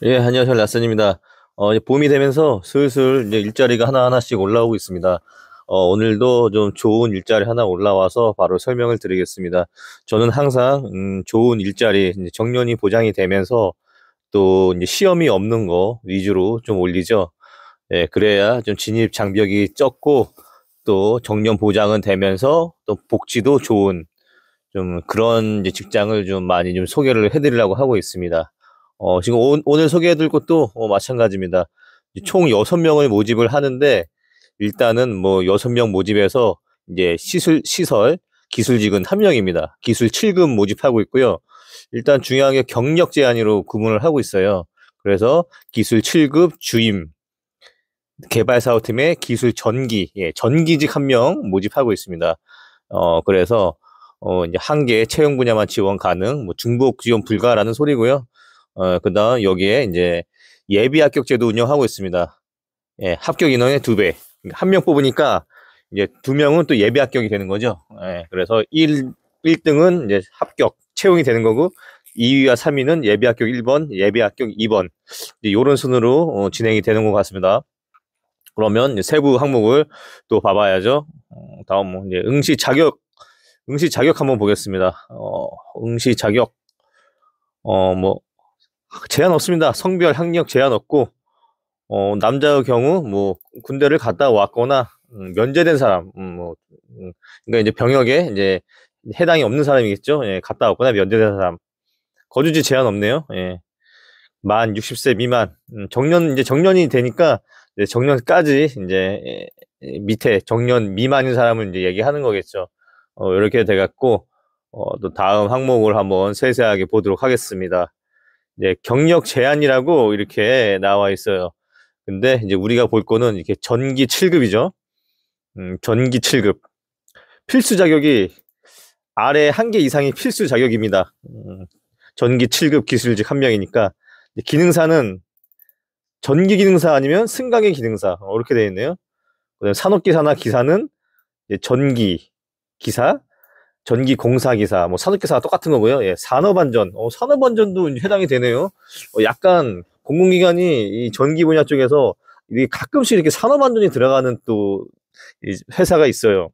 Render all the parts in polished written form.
예, 안녕하세요. 라슨입니다. 이제 봄이 되면서 슬슬 이제 일자리가 하나하나씩 올라오고 있습니다. 오늘도 좀 좋은 일자리 하나 올라와서 바로 설명을 드리겠습니다. 저는 항상, 좋은 일자리, 이제 정년이 보장이 되면서 또 이제 시험이 없는 거 위주로 좀 올리죠. 예, 그래야 좀 진입 장벽이 적고 또 정년 보장은 되면서 또 복지도 좋은 좀 그런 이제 직장을 좀 많이 좀 소개를 해드리려고 하고 있습니다. 지금 오늘 소개해드릴 것도 마찬가지입니다. 총 6명을 모집을 하는데, 일단은 뭐 6명 모집해서 이제 기술직은 1명입니다. 기술 7급 모집하고 있고요. 일단 중요한 게 경력 제한으로 구분을 하고 있어요. 그래서 기술 7급 주임, 개발사업팀의 기술 전기, 예, 전기직 1명 모집하고 있습니다. 그래서 이제 한 개 채용 분야만 지원 가능, 뭐 중복 지원 불가라는 소리고요. 그다음 여기에 이제 예비 합격제도 운영하고 있습니다. 예, 합격 인원의 2배. 1명 뽑으니까 이제 2명은 또 예비 합격이 되는 거죠. 예, 그래서 1등은 이제 합격, 채용이 되는 거고, 2위와 3위는 예비 합격 1번, 예비 합격 2번. 이런 순으로 진행이 되는 것 같습니다. 그러면 이제 세부 항목을 또 봐봐야죠. 다음 뭐 이제 응시 자격 한번 보겠습니다. 응시 자격, 뭐, 제한 없습니다. 성별, 학력 제한 없고, 남자의 경우, 뭐, 군대를 갔다 왔거나, 면제된 사람, 그러니까 이제 병역에 이제 해당이 없는 사람이겠죠. 예, 갔다 왔거나 면제된 사람. 거주지 제한 없네요. 예. 만 60세 미만, 이제 정년이 되니까, 이제 정년까지, 이제, 밑에 정년 미만인 사람을 이제 얘기하는 거겠죠. 이렇게 돼갖고, 또 다음 항목을 한번 세세하게 보도록 하겠습니다. 이제 경력 제한이라고 이렇게 나와 있어요. 근데 이제 우리가 볼 거는 이렇게 전기 7급이죠. 전기 7급. 필수 자격이 아래 한 개 이상이 필수 자격입니다. 전기 7급 기술직 1명이니까. 기능사는 전기 기능사 아니면 승강기 기능사. 이렇게 되어 있네요. 그다음에 산업기사나 기사는 이제 전기 기사, 전기 공사 기사, 뭐 산업기사가 똑같은 거고요. 예, 산업안전. 산업안전도 해당이 되네요. 약간 공공기관이 이 전기 분야 쪽에서 이게 가끔씩 이렇게 산업안전이 들어가는 또 회사가 있어요.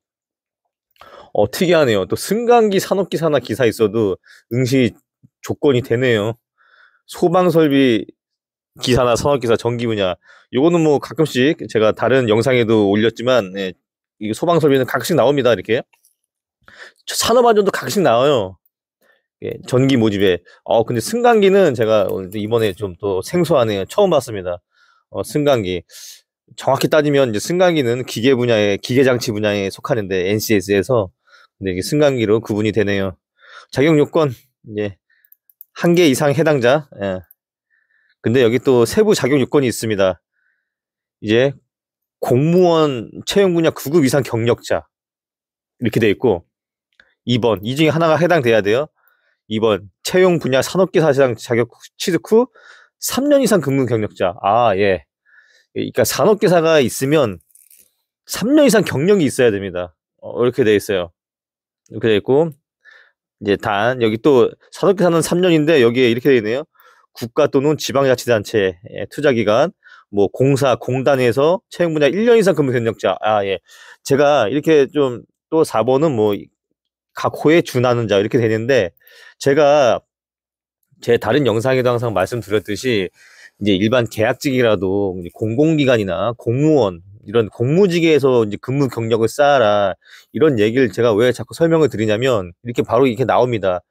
특이하네요. 또 승강기 산업기사나 기사 있어도 응시 조건이 되네요. 소방설비 기사나 산업기사 전기 분야. 요거는 뭐 가끔씩 제가 다른 영상에도 올렸지만, 예, 이 소방설비는 가끔씩 나옵니다. 이렇게. 산업안전도 가끔씩 나와요. 예, 전기 모집에. 근데 승강기는 제가 이번에 좀 또 생소하네요. 처음 봤습니다. 승강기. 정확히 따지면 이제 승강기는 기계장치 분야에 속하는데, NCS에서. 근데 이게 승강기로 구분이 되네요. 자격 요건, 이제, 한 개 이상 해당자. 예. 근데 여기 또 세부 자격 요건이 있습니다. 이제, 공무원 채용 분야 9급 이상 경력자. 이렇게 돼 있고, 2번, 이 중에 하나가 해당돼야 돼요. 2번, 채용 분야 산업기사 시장 자격 취득 후 3년 이상 근무 경력자. 아, 예. 그러니까 산업기사가 있으면 3년 이상 경력이 있어야 됩니다. 이렇게 돼 있어요. 이렇게 돼 있고, 이제 여기 또 산업기사는 3년인데 여기에 이렇게 돼 있네요. 국가 또는 지방자치단체 투자기관, 뭐 공단에서 채용 분야 1년 이상 근무 경력자. 아, 예. 제가 이렇게 좀 또 4번은 뭐 각 호에 준하는 자 이렇게 되는데, 제가 제 다른 영상에도 항상 말씀드렸듯이 이제 일반 계약직이라도 이제 공공기관이나 공무원 이런 공무직에서 이제 근무 경력을 쌓아라, 이런 얘기를 제가 왜 자꾸 설명을 드리냐면 이렇게 바로 이렇게 나옵니다.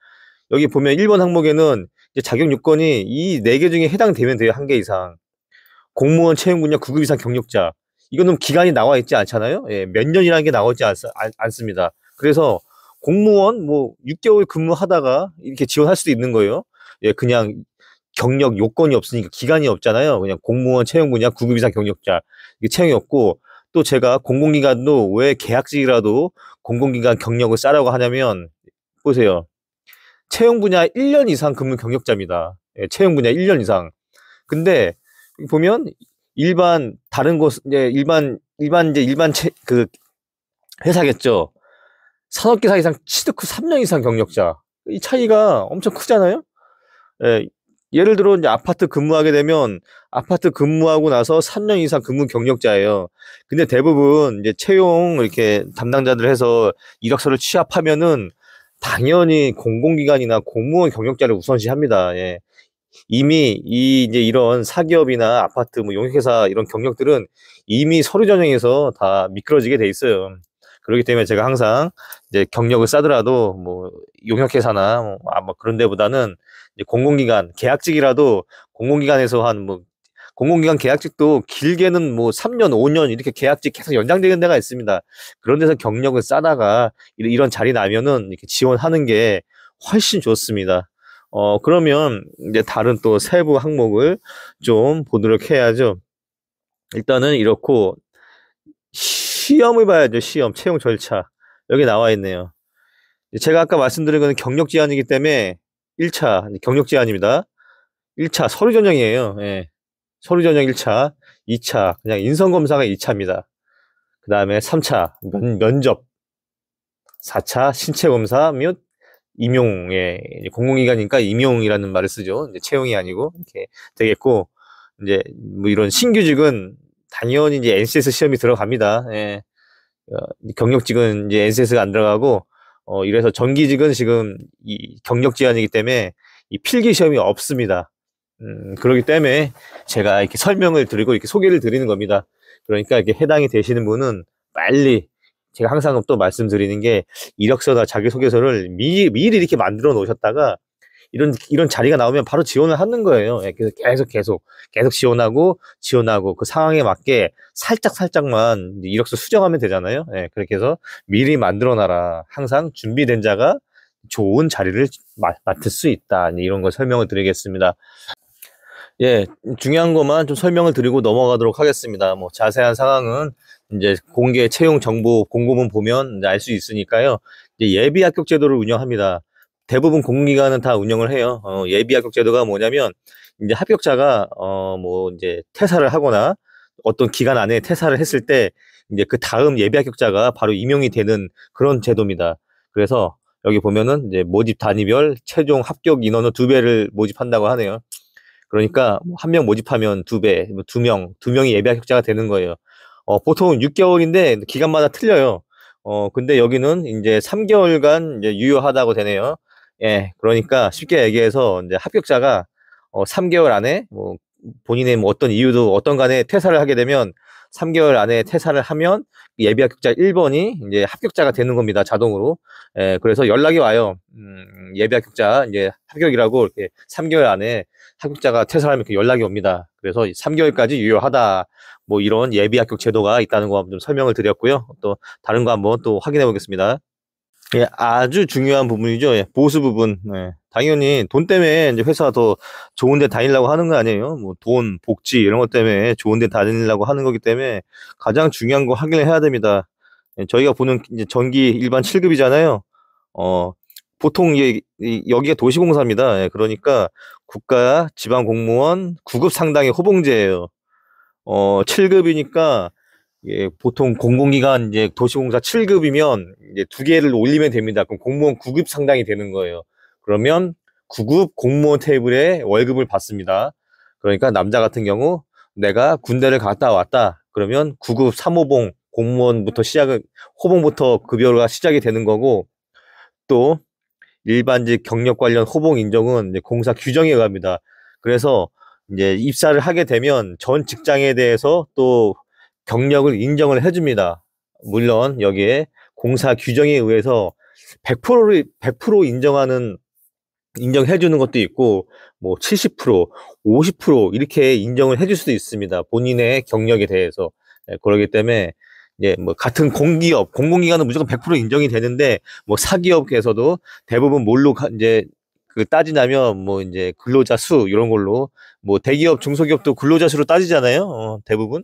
여기 보면 1번 항목에는 이제 자격 요건이 이 네 개 중에 해당되면 돼요. 한 개 이상. 공무원 채용 분야 9급 이상 경력자. 이거는 기간이 나와 있지 않잖아요. 예, 몇 년이라는 게 나오지 않습니다. 그래서 공무원 뭐 6개월 근무하다가 이렇게 지원할 수도 있는 거예요. 예, 그냥 경력 요건이 없으니까 기간이 없잖아요. 그냥 공무원 채용 분야 9급 이상 경력자. 이게 채용이 없고, 또 제가 공공기관도 왜 계약직이라도 공공기관 경력을 쌓으라고 하냐면, 보세요. 채용 분야 1년 이상 근무 경력자입니다. 예, 채용 분야 1년 이상. 근데 보면 다른 곳 이제 그 회사겠죠. 산업기사 이상 취득 후 3년 이상 경력자. 이 차이가 엄청 크잖아요. 예, 예를 들어 이제 아파트 근무하게 되면 아파트 근무하고 나서 3년 이상 근무 경력자예요. 근데 대부분 이제 채용 이렇게 담당자들 해서 이력서를 취합하면은 당연히 공공기관이나 공무원 경력자를 우선시합니다. 예. 이미 이제 이런 사기업이나 아파트 뭐 용역회사 이런 경력들은 이미 서류 전형에서 다 미끄러지게 돼 있어요. 그렇기 때문에 제가 항상 이제 경력을 쌓더라도 뭐 용역회사나 뭐 그런 데보다는 이제 공공기관 계약직이라도 공공기관에서 한 뭐 공공기관 계약직도 길게는 뭐 3년, 5년 이렇게 계약직 계속 연장되는 데가 있습니다. 그런 데서 경력을 쌓다가 이런 자리 나면은 이렇게 지원하는 게 훨씬 좋습니다. 그러면 이제 다른 또 세부 항목을 좀 보도록 해야죠. 일단은 이렇고, 시험을 봐야죠. 시험, 채용 절차. 여기 나와 있네요. 제가 아까 말씀드린 거는 경력 제한이기 때문에 1차 경력 제한입니다. 1차 서류 전형이에요. 예. 서류 전형 1차, 2차 그냥 인성 검사가 2차입니다. 그 다음에 3차 면접, 4차 신체 검사 및 임용에 공공기관이니까 임용이라는 말을 쓰죠. 이제 채용이 아니고 이렇게 되겠고 이제 뭐 이런 신규직은 당연히 이제 NCS 시험이 들어갑니다. 예. 경력직은 이제 NCS가 안 들어가고 이래서 정기직은 지금 이 경력 제한이기 때문에 이 필기 시험이 없습니다. 그렇기 때문에 제가 이렇게 설명을 드리고 이렇게 소개를 드리는 겁니다. 그러니까 이렇게 해당이 되시는 분은 빨리 제가 항상 또 말씀드리는 게 이력서나 자기소개서를 미리 이렇게 만들어 놓으셨다가 이런 자리가 나오면 바로 지원을 하는 거예요. 예, 그래서 계속 지원하고 그 상황에 맞게 살짝만 이력서 수정하면 되잖아요. 예, 그렇게 해서 미리 만들어 놔라. 항상 준비된 자가 좋은 자리를 맡을 수 있다. 이런 걸 설명을 드리겠습니다. 예, 중요한 것만 좀 설명을 드리고 넘어가도록 하겠습니다. 뭐 자세한 상황은 이제 공개 채용 정보 공고문 보면 알 수 있으니까요. 이제 예비 합격 제도를 운영합니다. 대부분 공공기관은 다 운영을 해요. 예비 합격 제도가 뭐냐면 이제 합격자가 뭐 이제 퇴사를 하거나 어떤 기간 안에 퇴사를 했을 때 이제 그 다음 예비 합격자가 바로 임용이 되는 그런 제도입니다. 그래서 여기 보면은 이제 모집 단위별 최종 합격 인원의 2배를 모집한다고 하네요. 그러니까 한 명 모집하면 2배, 뭐 2명이 예비 합격자가 되는 거예요. 보통 6개월인데 기간마다 틀려요. 근데 여기는 이제 3개월간 이제 유효하다고 되네요. 예, 그러니까 쉽게 얘기해서 이제 합격자가 3개월 안에 뭐 본인의 뭐 어떤 이유도 어떤 간에 퇴사를 하게 되면 3개월 안에 퇴사를 하면 예비 합격자 1번이 이제 합격자가 되는 겁니다. 자동으로. 예, 그래서 연락이 와요. 예비 합격자 이제 합격이라고 이렇게 3개월 안에 합격자가 퇴사하면 그 연락이 옵니다. 그래서 3개월까지 유효하다. 뭐 이런 예비 합격 제도가 있다는 거 좀 설명을 드렸고요. 또 다른 거 한번 또 확인해 보겠습니다. 예, 아주 중요한 부분이죠. 예, 보수 부분. 예, 당연히 돈 때문에 이제 회사 더 좋은 데 다니려고 하는 거 아니에요. 뭐 돈, 복지 이런 것 때문에 좋은 데 다니려고 하는 거기 때문에 가장 중요한 거 확인을 해야 됩니다. 예, 저희가 보는 이제 전기 일반 7급이잖아요. 보통 여기가 도시공사입니다. 예, 그러니까 국가 지방 공무원 9급 상당의 호봉제예요. 7급이니까 예, 보통 공공기관 이제 도시공사 7급이면 이제 2개를 올리면 됩니다. 그럼 공무원 9급 상당이 되는 거예요. 그러면 9급 공무원 테이블에 월급을 받습니다. 그러니까 남자 같은 경우 내가 군대를 갔다 왔다. 그러면 9급 3호봉 공무원부터 호봉부터 급여가 시작이 되는 거고 또 일반직 경력 관련 호봉 인정은 이제 공사 규정에 의합니다. 그래서 이제 입사를 하게 되면 전 직장에 대해서 또 경력을 인정을 해줍니다. 물론 여기에 공사 규정에 의해서 100% 인정해주는 것도 있고, 뭐 70%, 50% 이렇게 인정을 해줄 수도 있습니다. 본인의 경력에 대해서. 그러기 때문에 이제 뭐 같은 공공기관은 무조건 100% 인정이 되는데, 뭐 사기업에서도 대부분 뭘로 이제 그 따지냐면 뭐 이제 근로자 수 이런 걸로 뭐 대기업 중소기업도 근로자 수로 따지잖아요. 대부분.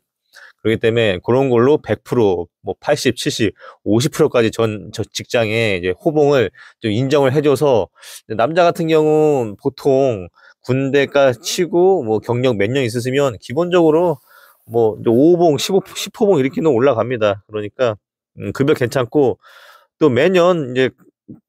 그렇기 때문에 그런 걸로 100%, 뭐 80, 70, 50%까지 저 직장에 이제 호봉을 좀 인정을 해줘서 남자 같은 경우 보통 군대가 치고 뭐 경력 몇 년 있으시면 기본적으로 뭐 5호봉, 10호봉 이렇게는 올라갑니다. 그러니까 급여 괜찮고 또 매년 이제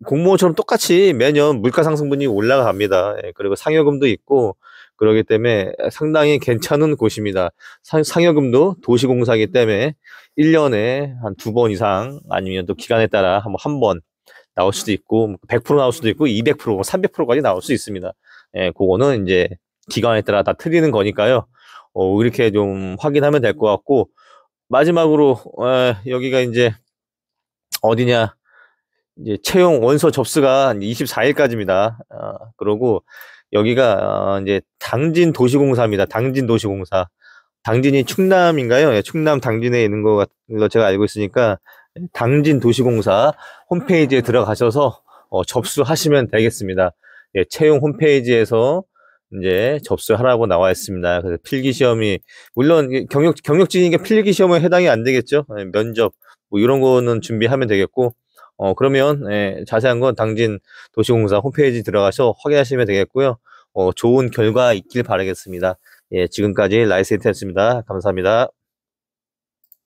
공무원처럼 똑같이 매년 물가 상승분이 올라갑니다. 예, 그리고 상여금도 있고 그러기 때문에 상당히 괜찮은 곳입니다. 상여금도 도시공사이기 때문에 1년에 한 2번 이상 아니면 또 기간에 따라 한 번 나올 수도 있고 100% 나올 수도 있고 200%, 300%까지 나올 수 있습니다. 예, 그거는 이제 기간에 따라 다 틀리는 거니까요. 이렇게 좀 확인하면 될 것 같고 마지막으로 여기가 이제 어디냐 이제 채용 원서 접수가 24일까지입니다. 그러고 여기가 이제 당진 도시공사입니다. 당진 도시공사. 당진이 충남인가요? 예, 충남 당진에 있는 거 같은 거 제가 알고 있으니까 당진 도시공사 홈페이지에 들어가셔서 접수하시면 되겠습니다. 예, 채용 홈페이지에서 이제 접수하라고 나와 있습니다. 그래서 필기 시험이 물론 경력직이니까 필기 시험에 해당이 안 되겠죠. 예, 면접 뭐 이런 거는 준비하면 되겠고 그러면 예, 자세한 건 당진 도시공사 홈페이지 들어가서 확인하시면 되겠고요. 좋은 결과 있길 바라겠습니다. 예, 지금까지 라이센터였습니다. 감사합니다.